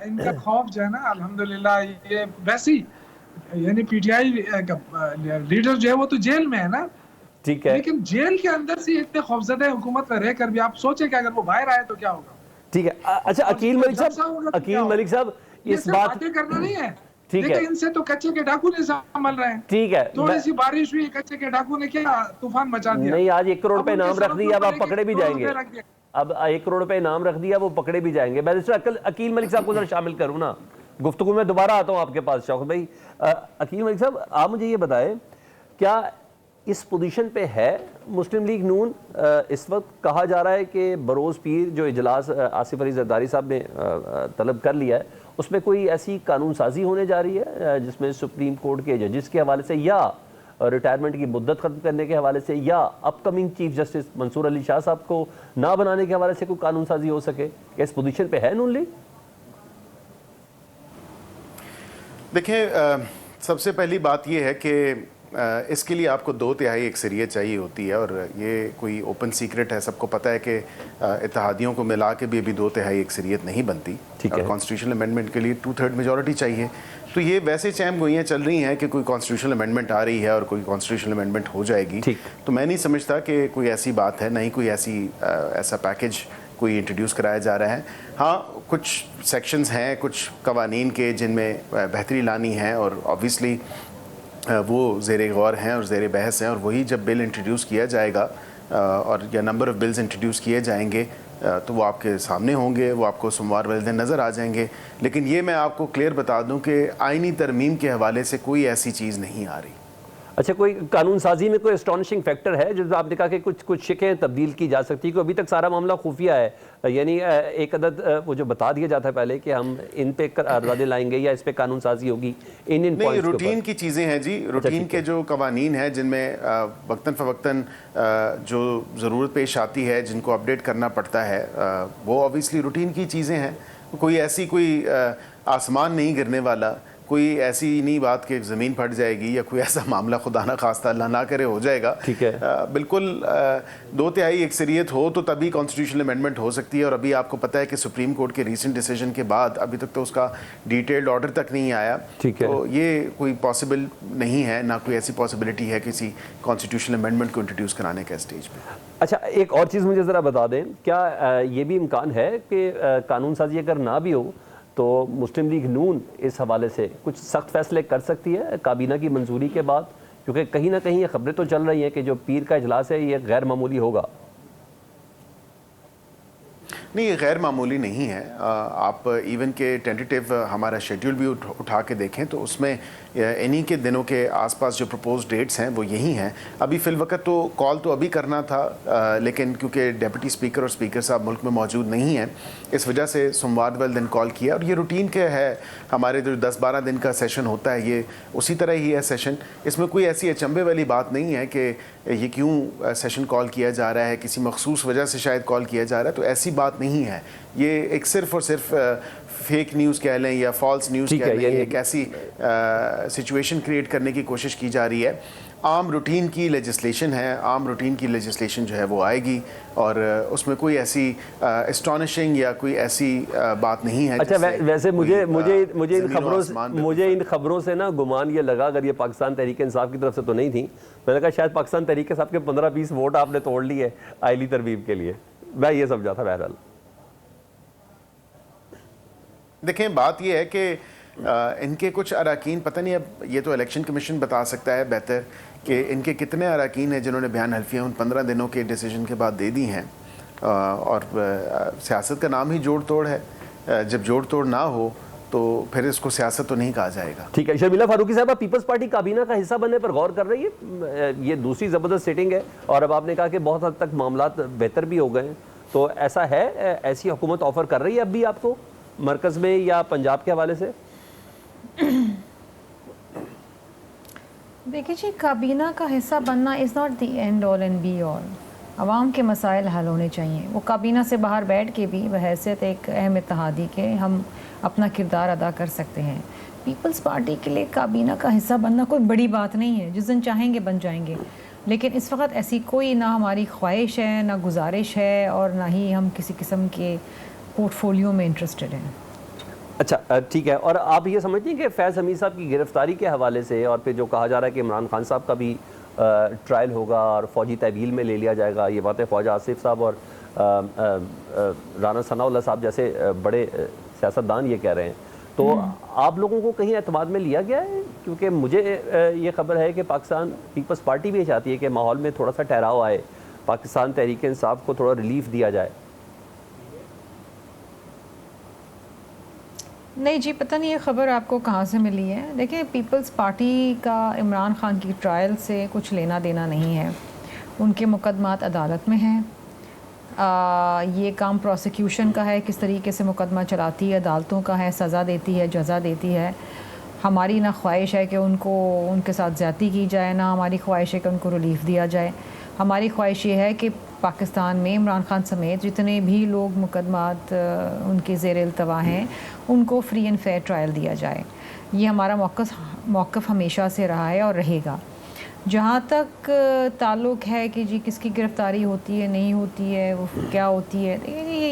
इनका खौफ जो है ना, अल्हम्दुलिल्लाह ये वैसी, यानी पीटीआई लीडर जो है वो तो जेल में है ना, ठीक है, लेकिन जेल के अंदर से इतने खौफजदा हुकूमत में रहकर भी आप सोचें कि अगर वो बाहर आए तो क्या होगा। ठीक है। अच्छा अकील मलिक साहब इस बात करना नहीं है, ठीक है, इनसे तो कच्चे के डाकू नहीं संभल रहे हैं। ठीक है, थोड़ी सी बारिश हुई, कच्चे के डाकू ने क्या तूफान मचा दिया। नहीं, आज 1 करोड़ पे इनाम रख दिया, अब आप पकड़े भी जाएंगे। अब 1 करोड़ पे इनाम रख दिया, वो पकड़े भी जाएंगे। बैरिस्टर अकील मलिक साहब को जरा शामिल करूँ ना गुफ्तगू में, दोबारा आता हूँ आपके पास। शौकत भाई, अकील मलिक साहब आप मुझे ये बताएं, क्या इस पोजीशन पे है मुस्लिम लीग नून? इस वक्त कहा जा रहा है कि बरोज़ पीर जो इजलास आसिफ अली जरदारी साहब ने तलब कर लिया है, उसमें कोई ऐसी कानून साजी होने जा रही है जिसमें सुप्रीम कोर्ट के जजेस के हवाले से, या रिटायरमेंट की मुद्दत ख़त्म करने के हवाले से, या upcoming chief justice Mansoor Ali Shah साहब को ना बनाने के हवाले से कोई कानून साजी हो सके? इस पोजीशन पे है नून लीग? देखिए, सबसे पहली बात यह है कि इसके लिए आपको 2/3 अक्सरियत चाहिए होती है, और ये कोई ओपन सीक्रेट है, सबको पता है कि इत्तेहादियों को मिला के भी अभी 2/3 अक्सरियत नहीं बनती। और कॉन्स्टिट्यूशनल अमेंडमेंट के लिए 2/3 मेजॉरिटी चाहिए। तो ये वैसे चैम गोइयाँ चल रही हैं कि कोई कॉन्स्टिट्यूशनल अमेंडमेंट आ रही है और कोई कॉन्स्टिट्यूशनल अमेंडमेंट हो जाएगी। तो मैं नहीं समझता कि कोई ऐसी बात है, नहीं कोई ऐसा पैकेज कोई इंट्रोड्यूस कराया जा रहा है। हाँ, कुछ सेक्शंस हैं, कुछ कवानीन के जिनमें बेहतरी लानी है, और ऑब्वियसली वो ज़ेरे गौर हैं और ज़ेरे बहस हैं, और वही जब बिल इंट्रोड्यूस किया जाएगा और या नंबर ऑफ़ बिल्स इंट्रोड्यूस किए जाएंगे तो वो आपके सामने होंगे, वो आपको सोमवार वाले दिन नज़र आ जाएंगे। लेकिन ये मैं आपको क्लियर बता दूं कि आइनी तरमीम के हवाले से कोई ऐसी चीज़ नहीं आ रही। अच्छा, कोई कानून साजी में कोई एस्टॉनिशिंग फैक्टर है जो आपने कहा कि कुछ शिकें तब्दील की जा सकती है? कि अभी तक सारा मामला खुफिया है, यानी एक अदद वो जो बता दिया जाता है पहले कि हम इन पे करारदादे लाएंगे या इस पे कानून साजी होगी, इन नहीं, रूटीन की चीज़ें हैं जी। रूटीन के जो कवानीन हैं जिनमें वक्तन फ़वक्तन जो ज़रूरत पेश आती है, जिनको अपडेट करना पड़ता है, वो ऑब्वियसली रूटीन की चीज़ें हैं। कोई ऐसी कोई आसमान नहीं गिरने वाला, कोई ऐसी नहीं बात कि ज़मीन फट जाएगी या कोई ऐसा मामला खुदा ना खास्ता अल्लाह ना करे हो जाएगा। ठीक है, बिल्कुल 2/3 अक्सरियत हो तो तभी कॉन्स्टिट्यूशनल अमेंडमेंट हो सकती है। और अभी आपको पता है कि सुप्रीम कोर्ट के रीसेंट डिसीजन के बाद अभी तक तो उसका डिटेल्ड ऑर्डर तक नहीं आया। ठीक है, तो ये कोई पॉसिबल नहीं है, ना कोई ऐसी पॉसिबिलिटी है किसी कॉन्स्टिट्यूशनल अमेंडमेंट को इंट्रोड्यूस कराने का स्टेज पर। अच्छा, एक और चीज़ मुझे ज़रा बता दें, क्या ये भी इम्कान है कि कानून साजी अगर ना भी हो तो मुस्लिम लीग नून इस हवाले से कुछ सख्त फैसले कर सकती है काबीना की मंजूरी के बाद? क्योंकि कहीं ना कहीं ये खबरें तो चल रही हैं कि जो पीर का इजलास है ये गैर मामूली होगा। नहीं, ये गैर मामूली नहीं है। आप इवन के टेंटेटिव हमारा शेड्यूल भी उठा के देखें तो उसमें इन्हीं के दिनों के आसपास जो प्रपोज डेट्स हैं वो यही हैं। अभी फ़िलवक़्त तो कॉल तो अभी करना था, लेकिन क्योंकि डिप्टी स्पीकर और स्पीकर साहब मुल्क में मौजूद नहीं हैं, इस वजह से सोमवार वाले दिन कॉल किया। और ये रूटीन के है, हमारे जो 10-12 दिन का सेशन होता है ये उसी तरह ही है सेशन। इसमें कोई ऐसी अचंभे वाली बात नहीं है कि ये क्यों सेशन कॉल किया जा रहा है, किसी मखसूस वजह से शायद कॉल किया जा रहा है, तो ऐसी बात नहीं है। ये एक सिर्फ़ और सिर्फ फेक न्यूज़ कह लें या फॉल्स न्यूज़ कह लें, एक ऐसी सिचुएशन क्रिएट करने की कोशिश की जा रही है। आम रूटीन की लेजिस्लेशन है, आम रूटीन की लेजिस्लेशन जो है वो आएगी और उसमें कोई ऐसी एस्टॉनिशिंग या कोई ऐसी बात नहीं है। अच्छा, वैसे मुझे इन खबरों से ना गुमान ये लगा, अगर ये पाकिस्तान तहरीक इंसाफ की तरफ से तो नहीं थी, मैंने कहा शायद पाकिस्तान तहरीक इंसाफ के 15-20 वोट आपने तोड़ लिए आइली तरवीब के लिए, मैं ये समझा था। बहरहाल देखें, बात यह है कि इनके कुछ अरकान, पता नहीं अब ये तो इलेक्शन कमीशन बता सकता है बेहतर कि इनके कितने अरकान हैं जिन्होंने बयान हल्फियाँ उन 15 दिनों के डिसीजन के बाद दे दी हैं। और सियासत का नाम ही जोड़ तोड़ है, जब जोड़ तोड़ ना हो तो फिर इसको सियासत तो नहीं कहा जाएगा। ठीक है, शर्मिला फारूकी साहब, पीपल्स पार्टी काबीना का हिस्सा बनने पर गौर कर रही है। ये दूसरी ज़बरदस्त सीटिंग है और अब आपने कहा कि बहुत हद तक मामला बेहतर भी हो गए हैं, तो ऐसा है, ऐसी हुकूमत ऑफर कर रही है अब भी आपको मरकज़ में या पंजाब के हवाले से? देखिए जी, काबीना का हिस्सा बनना is not the end all and be all. आवाम के मसाइल हल होने चाहिए। वो काबीना से बाहर बैठ के भी बहैसियत एक अहम इत्तेहादी के हम अपना किरदार अदा कर सकते हैं। पीपल्स पार्टी के लिए काबीना का हिस्सा बनना कोई बड़ी बात नहीं है, जिस दिन चाहेंगे बन जाएंगे। लेकिन इस वक्त ऐसी कोई ना हमारी ख्वाहिश है, ना गुजारिश है, और ना ही हम किसी किस्म के पोर्टफोलियो में इंटरेस्टेड हैं। अच्छा, ठीक है। और आप ये समझती हैं कि फैज़ हमीद साहब की गिरफ्तारी के हवाले से और फिर जो कहा जा रहा है कि इमरान खान साहब का भी ट्रायल होगा और फ़ौजी तहवील में ले लिया जाएगा, ये बातें ख्वाजा आसिफ साहब और राना सनाउल्लाह साहब जैसे बड़े सियासतदान ये कह रहे हैं, तो आप लोगों को कहीं एतमाद में लिया गया है? क्योंकि मुझे ये खबर है कि पाकिस्तान पीपल्स पार्टी भी चाहती है कि माहौल में थोड़ा सा ठहराव आए, पाकिस्तान तहरीक इंसाफ को थोड़ा रिलीफ दिया जाए। नहीं जी, पता नहीं ये ख़बर आपको कहाँ से मिली है। देखिए, पीपल्स पार्टी का इमरान खान की ट्रायल से कुछ लेना देना नहीं है। उनके मुकदमात अदालत में हैं। ये काम प्रोसिक्यूशन का है, किस तरीके से मुकदमा चलाती है, अदालतों का है, सज़ा देती है, जज़ा देती है। हमारी ना ख्वाहिश है कि उनके साथ ज़्यादती की जाए, ना हमारी ख्वाहिश है कि उनको रिलीफ दिया जाए। हमारी ख्वाहिश ये है कि पाकिस्तान में इमरान खान समेत जितने भी लोग मुकदमात उनके ज़ेर इल्तवा हैं, उनको फ्री एंड फेयर ट्रायल दिया जाए। ये हमारा मौक़िफ़ हमेशा से रहा है और रहेगा। जहाँ तक ताल्लुक़ है कि जी किसकी गिरफ़्तारी होती है, नहीं होती है, वो क्या होती है,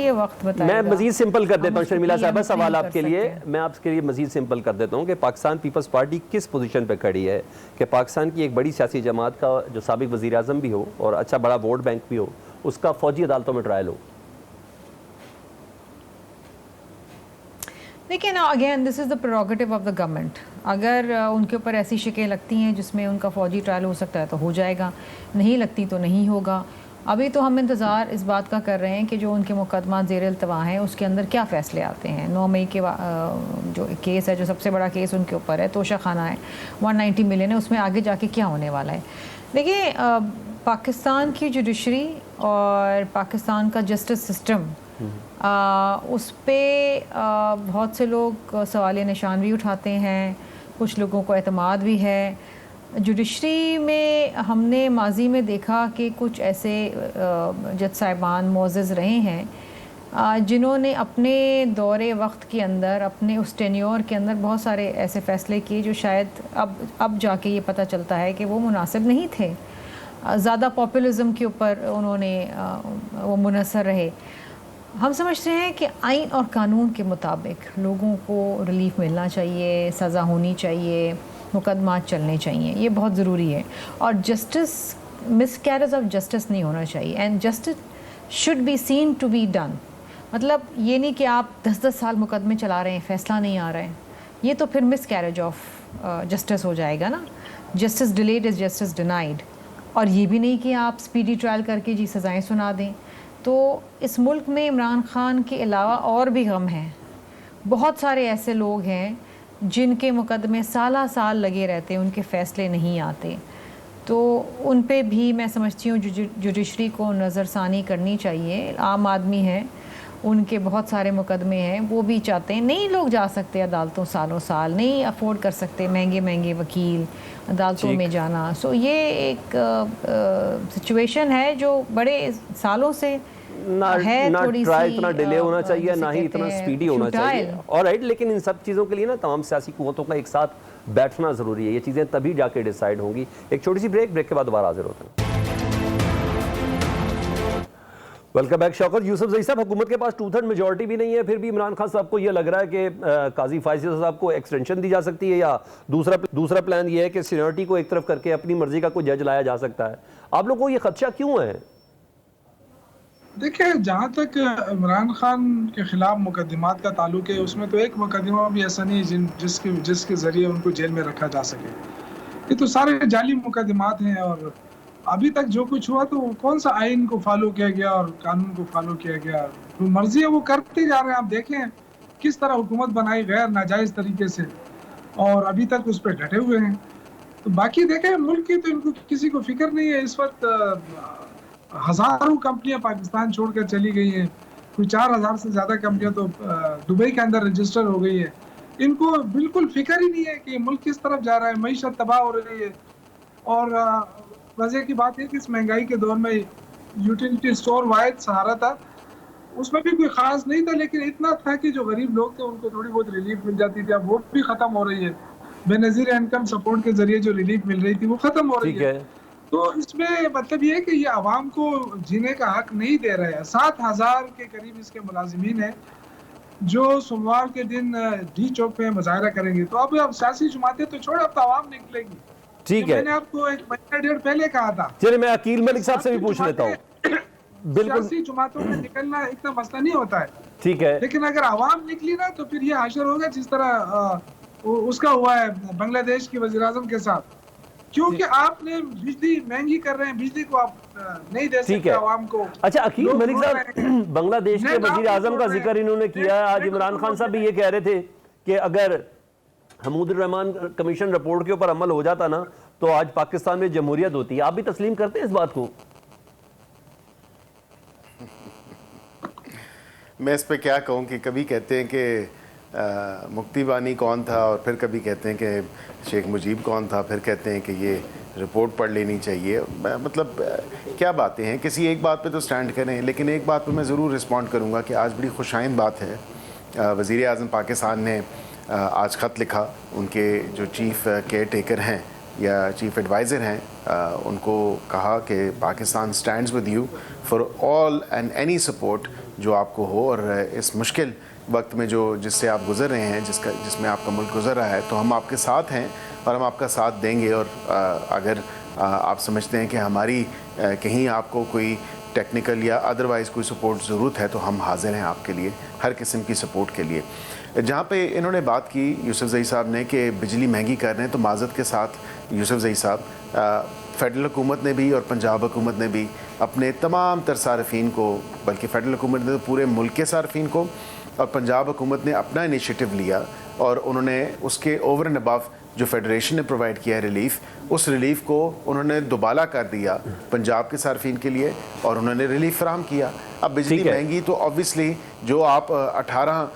ये वक्त बताएगा। मैं मज़ीद सिंपल कर देता हूँ शर्मिला साहब, सवाल आपके लिए, मैं आपके लिए मज़ीद सिंपल कर देता हूँ कि पाकिस्तान पीपल्स पार्टी किस पोजीशन पे खड़ी है कि पाकिस्तान की एक बड़ी सियासी जमात का जो साबिक़ वज़ीर आज़म भी हो और अच्छा बड़ा वोट बैंक भी हो, उसका फ़ौजी अदालतों में ट्रायल हो? देखिए ना, again this is the prerogative of the government. अगर उनके ऊपर ऐसी शिकें लगती हैं जिसमें उनका फ़ौजी ट्रायल हो सकता है तो हो जाएगा, नहीं लगती तो नहीं होगा। अभी तो हम इंतज़ार इस बात का कर रहे हैं कि जो उनके मुकदमा ज़ेर इल्तवा हैं उसके अंदर क्या फ़ैसले आते हैं। 9 मई के जो केस है, जो सबसे बड़ा केस उनके ऊपर है, तोशा खाना है, 190 मिलियन है, उसमें आगे जाके क्या होने वाला है। देखिए, पाकिस्तान की जुडिशरी और पाकिस्तान का जस्टिस सिस्टम, उस पे बहुत से लोग सवालिया निशान भी उठाते हैं, कुछ लोगों को एतमाद भी है। जुडिशरी में हमने माजी में देखा कि कुछ ऐसे जज साहिबान मोअज़्ज़ज़ रहे हैं जिन्होंने अपने दौरे वक्त के अंदर, अपने उस टेन्योर के अंदर बहुत सारे ऐसे फ़ैसले किए जो शायद अब जाके ये पता चलता है कि वो मुनासिब नहीं थे। ज़्यादा पॉपुलिज़म के ऊपर उन्होंने वो मुनसर रहे। हम समझते हैं कि आइन और कानून के मुताबिक लोगों को रिलीफ मिलना चाहिए, सज़ा होनी चाहिए, मुकदमात चलने चाहिए, ये बहुत ज़रूरी है। और जस्टिस, मिसकैरेज ऑफ जस्टिस नहीं होना चाहिए, and justice should be seen to be done. मतलब ये नहीं कि आप 10-10 साल मुकदमे चला रहे हैं, फ़ैसला नहीं आ रहा है, ये तो फिर मिसकैरेज ऑफ जस्टिस हो जाएगा ना। Justice delayed is justice denied. और ये भी नहीं कि आप स्पीडी ट्रायल करके जी सज़ाएँ सुना दें। तो इस मुल्क में इमरान ख़ान के अलावा और भी गम हैं। बहुत सारे ऐसे लोग हैं जिनके मुकदमे साला साल लगे रहते हैं, उनके फ़ैसले नहीं आते। तो उन पे भी मैं समझती हूँ जुडिशरी को नज़रसानी करनी चाहिए। आम आदमी है, उनके बहुत सारे मुकदमे हैं, वो भी चाहते हैं, नहीं लोग जा सकते अदालतों सालों साल, नहीं अफोर्ड कर सकते महंगे महंगे वकील अदालतों में जाना। सो ये एक सिचुएशन है जो बड़े सालों से है, ना थोड़ी ट्रायल सी इतना डिले होना चाहिए, जिसे ना ही कहते इतना हैं स्पीडी होना चाहिए। futile। ऑलराइट, लेकिन इन सब चीज़ों के लिए ना तमाम सियासी कुव्वतों का एक साथ बैठना ज़रूरी है। ये चीज़ें तभी जाके डिसाइड होंगी। एक छोटी सी ब्रेक के बाद दोबारा हाजिर होते हैं। Welcome back. Shaukat Yusufzai साहब, हुकूमत के पास 2/3 मेजॉरिटी भी नहीं है, फिर भी इमरान खान साहब को ये लग रहा है कि काजी फायज़ साहब को एक्सटेंशन दी जा सकती है, या दूसरा प्लान ये है कि सीनियरिटी को एक तरफ करके अपनी मर्जी का कोई जज लाया जा सकता है। आप लोगों को ये खदशा क्यों है? देखिए, जहाँ तक इमरान खान के खिलाफ मुकदमात का ताल्लुक है, उसमें तो एक मुकदमा भी ऐसा नहीं जिसके ज़रिए उनको जेल में रखा जा सके। ये तो सारे जाली मुकदमात हैं, और अभी तक जो कुछ हुआ तो कौन सा आइन को फॉलो किया गया और कानून को फॉलो किया गया, तो मर्जी है वो करते जा रहे हैं। आप देखें किस तरह हुकूमत बनाई गैर नाजायज़ तरीके से, और अभी तक उस पर डटे हुए हैं। तो बाकी देखें, मुल्क की तो इनको किसी को फिक्र नहीं है। इस वक्त हज़ारों कंपनियां पाकिस्तान छोड़कर चली गई हैं, कोई 4000 से ज़्यादा कंपनियां तो दुबई के अंदर रजिस्टर हो गई है। इनको बिल्कुल फिक्र ही नहीं है कि मुल्क किस तरफ जा रहा है, मईशत तबाह हो रही है। और वजह की बात है कि इस महंगाई के दौर में यूटिलिटी स्टोर वाहिद सहारा था, उसमें भी कोई ख़ास नहीं था, लेकिन इतना था कि जो गरीब लोग थे उनको थोड़ी बहुत रिलीफ मिल जाती थी। अब वो भी ख़त्म हो रही है। बेनज़ीर इनकम सपोर्ट के ज़रिए जो रिलीफ मिल रही थी वो ख़त्म हो रही है। तो इसमें मतलब ये है कि ये आवाम को जीने का हक नहीं दे रहे हैं। 7000 के करीब इसके मुलाजिमीन हैं जो सोमवार के दिन डी चौक पे मुजाहरा करेंगे। तो अब सियासी जमातें तो छोड़, अब तो आवाम निकलेगी। ठीक है, मैंने आपको एक महीना डेढ़ पहले कहा था। चलिए मैं अकील मलिक साहब से भी पूछ लेता हूँ। बिल्कुल, सियासी जमातों में निकलना इतना मसला नहीं होता है, ठीक है, लेकिन अगर आवाम निकली ना तो फिर ये हाशर होगा जिस तरह उसका हुआ है बांग्लादेश की वज़ीर-ए-आज़म के साथ। क्योंकि आपने बिजली महंगी कर रहे हैं, बिजली को आप नहीं दे सकते आवाम को। अच्छा, अकील मलिक साहब, बांग्लादेश के वजीर आजम का जिक्र इन्होंने किया। आज इमरान खान साहब भी ये कह रहे थे कि अगर हमीदुर रहमान कमीशन रिपोर्ट के ऊपर अमल हो जाता ना तो आज पाकिस्तान में जमहूरियत होती है। आप भी तस्लीम करते हैं इस बात को? मैं इस पे क्या कहूँ कि कभी कहते हैं कि मुक्ति बानी कौन था, और फिर कभी कहते हैं कि शेख मुजीब कौन था, फिर कहते हैं कि ये रिपोर्ट पढ़ लेनी चाहिए। मतलब क्या बातें हैं, किसी एक बात पे तो स्टैंड करें। लेकिन एक बात पे मैं ज़रूर रिस्पॉन्ड करूँगा कि आज बड़ी खुशाइन बात है, वज़ीर आज़म पाकिस्तान ने आज ख़त लिखा। उनके जो चीफ़ केयर टेकर हैं या चीफ़ एडवाइज़र हैं, उनको कहा कि Pakistan stands with you for all and any support जो आपको हो, और इस मुश्किल वक्त में जिससे आप गुज़र रहे हैं, जिसमें आपका मुल्क गुज़र रहा है, तो हम आपके साथ हैं और हम आपका साथ देंगे। और अगर आप समझते हैं कि हमारी कहीं आपको कोई टेक्निकल या अदरवाइज़ कोई सपोर्ट ज़रूरत है तो हम हाज़िर हैं आपके लिए, हर किस्म की सपोर्ट के लिए। जहाँ पे इन्होंने बात की यूसुफ ज़ई साहब ने कि बिजली महंगी कर रहे हैं, तो माज़रत के साथ यूसुफ ज़ई साहब, फ़ेडरल हुकूमत ने भी और पंजाब हुकूमत ने भी अपने तमाम तर सार्फिन को, बल्कि फ़ेडरल हुकूमत ने तो पूरे मुल्क के सार्फिन को, और पंजाब हुकूमत ने अपना इनिशिएटिव लिया और उन्होंने उसके ओवर एंड अबव जो फेडरेशन ने प्रोवाइड किया है रिलीफ, उस रिलीफ को उन्होंने दोबाला कर दिया पंजाब के सार्फिन के लिए, और उन्होंने रिलीफ फराम किया। अब बिजली महंगी तो ऑब्वियसली जो आप 18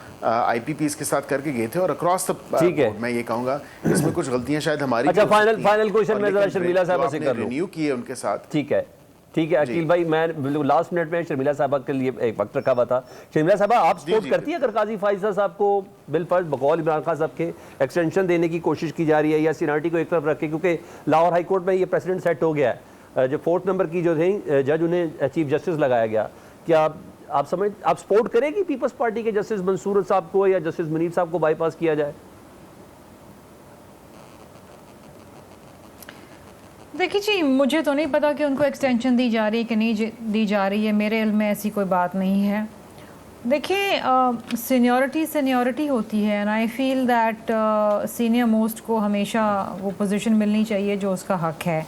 IPPs के साथ करके गए थे और अक्रॉस द बोर्ड, मैं ये कहूँगा इसमें कुछ गलतियाँ शायद हमारी। अच्छा, फाइनल क्वेश्चन मैं जरा शर्मिला साहब से कर लूँ। रिन्यू किए उनके साथ, ठीक है अकील भाई, मैं लास्ट मिनट में शर्मिला साहबा के लिए एक वक्त रखा हुआ था। शर्मिला साहबा, आप सपोर्ट करती है अगर काजी फायज़ साहब को बिल फर्ज बकौल इमरान खान साहब के एक्सटेंशन देने की कोशिश की जा रही है, या सीनियरिटी को एक तरफ रखे, क्योंकि लाहौर हाई कोर्ट में ये प्रेसिडेंट सेट हो गया है, जो 4th नंबर की जो थी जज उन्हें चीफ जस्टिस लगाया गया। क्या आप सपोर्ट करेंगी पीपल्स पार्टी के जस्टिस मंसूर साहब को या जस्टिस मुनीर साहब को बाईपास किया जाए? देखिए जी, मुझे तो नहीं पता कि उनको एक्सटेंशन दी जा रही है कि नहीं दी जा रही है। मेरे इल्म में ऐसी कोई बात नहीं है। देखिए, सीनियरिटी होती है, and I feel that senior most को हमेशा वो पोजीशन मिलनी चाहिए जो उसका हक है।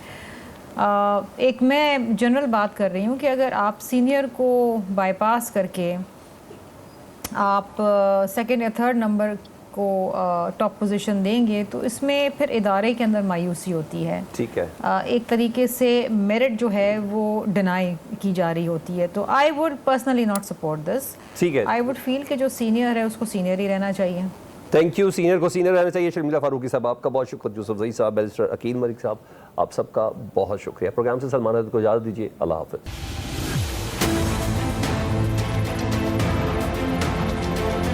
एक मैं जनरल बात कर रही हूँ कि अगर आप सीनियर को बाईपास करके आप सेकंड या थर्ड नंबर को टॉप पोजीशन देंगे तो इसमें फिर इदारे के अंदर मायूसी होती है। ठीक है, एक तरीके से मेरिट जो है वो डिनाई की जा रही होती है। तो I would personally not support this. ठीक है, आई वुड फील कि जो सीनियर है उसको सीनियर ही रहना चाहिए। Thank you. सीनियर को सीनियर रहना चाहिए। शर्मिला फारूकी साहब आपका बहुत शुक्रिया, यूसुफजई साहब, बैरिस्टर अकील मलिक साहब, आप सबका बहुत शुक्रिया। प्रोग्राम से सलमान को इजाज़त दीजिए। अल्लाह हाफ़िज़।